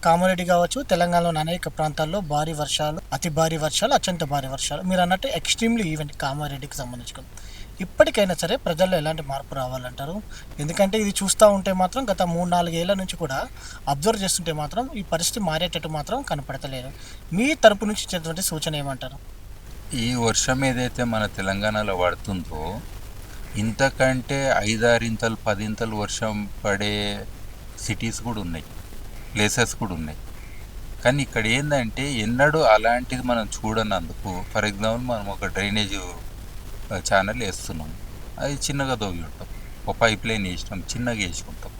కామారెడ్డి కావచ్చు, తెలంగాణలోని అనేక ప్రాంతాల్లో భారీ వర్షాలు, అతి భారీ వర్షాలు, అత్యంత భారీ వర్షాలు. మీరన్నట్టు ఎక్స్‌ట్రీమ్‌లీ ఈవెంట్ కామారెడ్డికి సంబంధించుకొని. ఇప్పటికైనా సరే ప్రజల్లో ఎలాంటి మార్పు రావాలంటారు? ఎందుకంటే ఇది చూస్తా ఉంటే మాత్రం గత 3, 4 ఏళ్ల నుంచి కూడా అబ్జర్వ్ చేస్తుంటే మాత్రం ఈ పరిస్థితి మారేటట్టు మాత్రం కనపడతలేదు. మీ తరపు నుంచి ఇచ్చేటువంటి సూచన ఏమంటారు? ఈ వర్షం ఏదైతే మన తెలంగాణలో పడుతుందో, ఇంతకంటే 5, 6 ఇంతలు 10 ఇంతలు వర్షం పడే సిటీస్ కూడా ఉన్నాయి, ప్లేసెస్ కూడా ఉన్నాయి. కానీ ఇక్కడ ఏంటంటే ఎన్నడూ అలాంటిది మనం చూడనందుకు, ఫర్ ఎగ్జాంపుల్ మనం ఒక డ్రైనేజ్ ఛానల్ వేస్తున్నాం, అది చిన్నగా తవ్వి ఉంటాం, ఒక పైప్ లైన్ వేసినాం, చిన్నగా వేసుకుంటాం.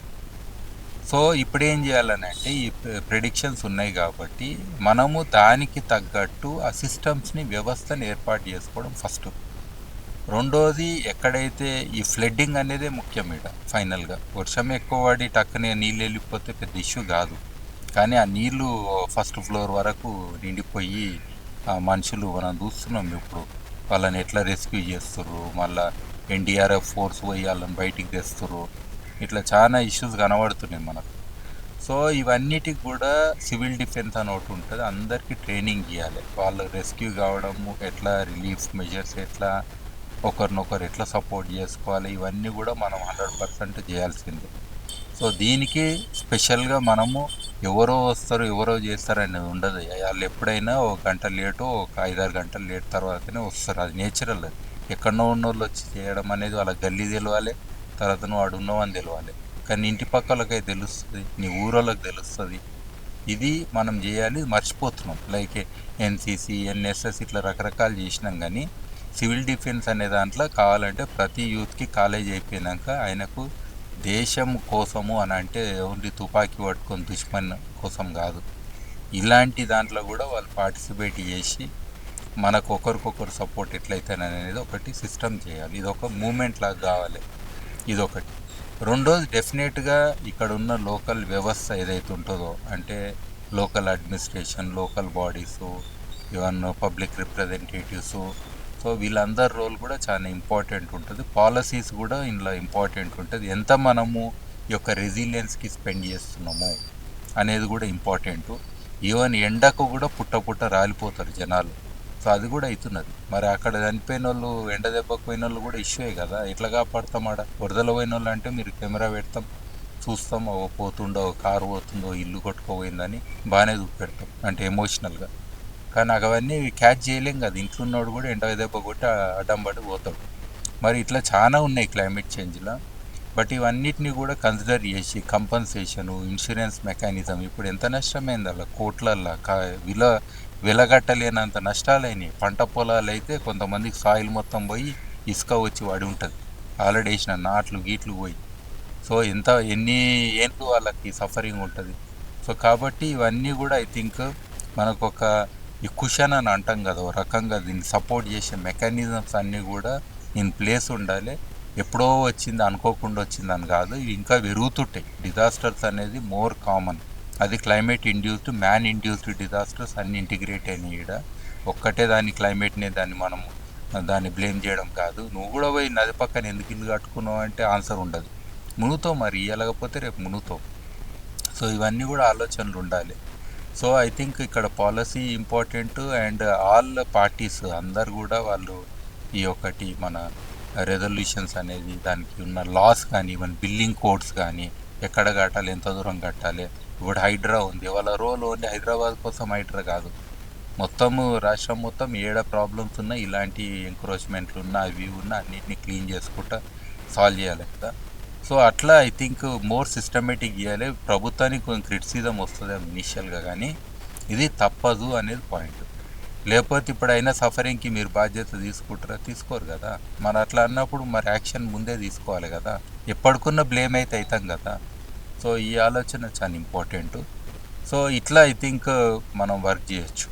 సో ఇప్పుడు ఏం చేయాలని అంటే ఈ ప్రెడిక్షన్స్ ఉన్నాయి కాబట్టి మనము దానికి తగ్గట్టు ఆ సిస్టమ్స్ని, వ్యవస్థని ఏర్పాటు చేసుకోవడం ఫస్ట్. రెండోది, ఎక్కడైతే ఈ ఫ్లడ్డింగ్ అనేది ముఖ్యం. ఇక్కడ ఫైనల్గా వర్షం ఎక్కువ పడి టక్కునే నీళ్ళు వెళ్ళిపోతే పెద్ద ఇష్యూ కాదు, కానీ ఆ నీళ్ళు ఫస్ట్ ఫ్లోర్ వరకు నిండిపోయి మనుషులు మనం చూస్తున్నాం ఇప్పుడు, వాళ్ళని ఎట్లా రెస్క్యూ చేస్తుర్రు, మళ్ళీ ఎన్డీఆర్ఎఫ్ ఫోర్స్ పోయి వాళ్ళని బయటికి తెస్తుర్రు, ఇట్లా చాలా ఇష్యూస్ కనబడుతున్నాయి మనకు. సో ఇవన్నిటికి కూడా సివిల్ డిఫెన్స్ అని ఒకటి ఉంటుంది, అందరికీ ట్రైనింగ్ ఇవ్వాలి. వాళ్ళు రెస్క్యూ కావడము, ఎట్లా రిలీఫ్ మెజర్స్, ఎట్లా ఒకరినొకరు ఎట్లా సపోర్ట్ చేసుకోవాలి, ఇవన్నీ కూడా మనం 100% చేయాల్సిందే. సో దీనికి స్పెషల్గా మనము ఎవరో వస్తారు ఎవరో చేస్తారు అనేది ఉండదు. వాళ్ళు ఎప్పుడైనా ఒక గంట లేటు, ఒక 5-6 గంటలు లేట్ తర్వాతనే వస్తారు, అది నేచురల్. అది ఎక్కడో ఉన్న వాళ్ళు వచ్చి చేయడం అనేది వాళ్ళకి గల్లీ తెలవాలి, తర్వాత నువ్వు వాడు ఉన్నవని తెలవాలి. కానీ ఇంటి పక్కలకై తెలుస్తుంది, నీ ఊరోళ్ళకి తెలుస్తుంది. ఇది మనం చేయాలి, మర్చిపోతున్నాం. లైక్ ఎన్సీసీ, ఎన్ఎస్ఎస్ ఇట్లా రకరకాలు చేసినాం, కానీ సివిల్ డిఫెన్స్ అనే దాంట్లో కావాలంటే ప్రతి యూత్కి కాలేజ్ అయిపోయినాక ఆయనకు దేశం కోసము అని అంటే ఓన్లీ తుపాకీ పట్టుకొని దుష్మన్ కోసం కాదు, ఇలాంటి దాంట్లో కూడా వాళ్ళు పార్టిసిపేట్ చేసి మనకు ఒకరికొకరు సపోర్ట్ ఎట్లయితేననేది ఒకటి సిస్టమ్ చేయాలి. ఇది ఒక మూమెంట్ లాగా కావాలి, ఇదొకటి. రెండోది, డెఫినెట్గా ఇక్కడ ఉన్న లోకల్ వ్యవస్థ ఏదైతే ఉంటుందో, అంటే local administration, local bodies, even public representatives, so వీళ్ళందరి రోల్ కూడా చాలా ఇంపార్టెంట్ ఉంటుంది. పాలసీస్ కూడా ఇందులో ఇంపార్టెంట్ ఉంటుంది. ఎంత మనము ఈ యొక్క రెసిలియన్స్కి స్పెండ్ చేస్తున్నాము అనేది కూడా ఇంపార్టెంటు. ఈవెన్ ఎండకు కూడా పుట్ట రాలిపోతారు జనాలు, సో అది కూడా అవుతున్నది. మరి అక్కడ చనిపోయిన వాళ్ళు, ఎండ దెబ్బకు పోయిన వాళ్ళు కూడా ఇష్యూయే కదా, ఎట్లా కాపాడుతామాడ? వరదలు పోయిన వాళ్ళు అంటే మీరు కెమెరా పెడతాం, చూస్తాం, ఓ పోతుండో, కారు పోతుందో, ఇల్లు కొట్టుకోపోయిందని బాగానే చూపెడతాం, అంటే ఎమోషనల్గా. కానీ అవన్నీ క్యాచ్ చేయలేం కదా, ఇంట్లో ఉన్నవాడు కూడా ఎండ దెబ్బ కొట్టి అడ్డం పడి పోతాడు. మరి ఇట్లా చాలా ఉన్నాయి క్లైమేట్ చేంజ్లో. బట్ ఇవన్నిటిని కూడా కన్సిడర్ చేసి కంపన్సేషను, ఇన్సూరెన్స్ మెకానిజం, ఇప్పుడు ఎంత నష్టమైంది అలా కోట్లల్లో, వెలగట్టలేనంత నష్టాలైనవి. పంట పొలాలు అయితే కొంతమందికి సాయిల్ మొత్తం పోయి ఇసుక వచ్చి వాడి ఉంటుంది, ఆల్రెడీ వేసిన నాట్లు గీట్లు పోయి. సో ఎన్ని ఏంటి వాళ్ళకి సఫరింగ్ ఉంటుంది. సో కాబట్టి ఇవన్నీ కూడా ఐ థింక్ మనకు ఒక ఈ కుషన్ అని అంటాం కదా, ఒక రకంగా దీన్ని సపోర్ట్ చేసే మెకానిజమ్స్ అన్నీ కూడా ఇన్ ప్లేస్ ఉండాలి. ఎప్పుడో వచ్చింది, అనుకోకుండా వచ్చిందని కాదు, ఇవి ఇంకా పెరుగుతుంటాయి. డిజాస్టర్స్ అనేది మోర్ కామన్. అది climate induced, man induced disasters అన్ని ఇంటిగ్రేట్ అయినాయి. ఈడ ఒక్కటే దాని క్లైమేట్ని దాన్ని బ్లేమ్ చేయడం కాదు. నువ్వు కూడా పోయి నది పక్కన ఎందుకు ఇల్లు కట్టుకున్నావు అంటే ఆన్సర్ ఉండదు. మునుగుతావు, మరి ఇవ్వలేకపోతే రేపు మునుగుతావు. సో ఇవన్నీ కూడా ఆలోచనలు ఉండాలి. సో ఐ థింక్ ఇక్కడ policy important, and all parties అందరు కూడా వాళ్ళు ఈ ఒకటి మన రెజల్యూషన్స్ అనేది, దానికి ఉన్న లాస్ కానీ, ఈవెన్ బిల్లింగ్ కోడ్స్ కానీ, ఎక్కడ కట్టాలి, ఎంత దూరం కట్టాలి. ఇప్పుడు హైడ్రా ఉంది, వాళ్ళ రోల్ ఓన్లీ హైదరాబాద్ కోసం హైడ్రా కాదు, మొత్తము రాష్ట్రం మొత్తం ఏడ ప్రాబ్లమ్స్ ఉన్నా, ఇలాంటి ఎంక్రోచ్మెంట్లు ఉన్నా, అవి ఉన్నా అన్నిటిని క్లీన్ చేసుకుంటా సాల్వ్ చేయాలి కదా. సో అట్లా ఐ థింక్ మోర్ సిస్టమేటిక్ ఇవ్వాలి. ప్రభుత్వానికి కొంచెం క్రిటిసిజం వస్తుంది ఇనిషియల్గా, కానీ ఇది తప్పదు అనేది పాయింట్. లేకపోతే ఇప్పుడైనా సఫరింగ్కి మీరు బాధ్యత తీసుకుంటారా? తీసుకోరు కదా. మరి అట్లా అన్నప్పుడు మరి యాక్షన్ ముందే తీసుకోవాలి కదా, ఎప్పటికున్న బ్లేమ్ అయితే అవుతాం కదా. సో ఈ ఆలోచన చాలా ఇంపార్టెంట్. సో ఇట్లా ఐ థింక్ మనం వర్క్ చేయొచ్చు.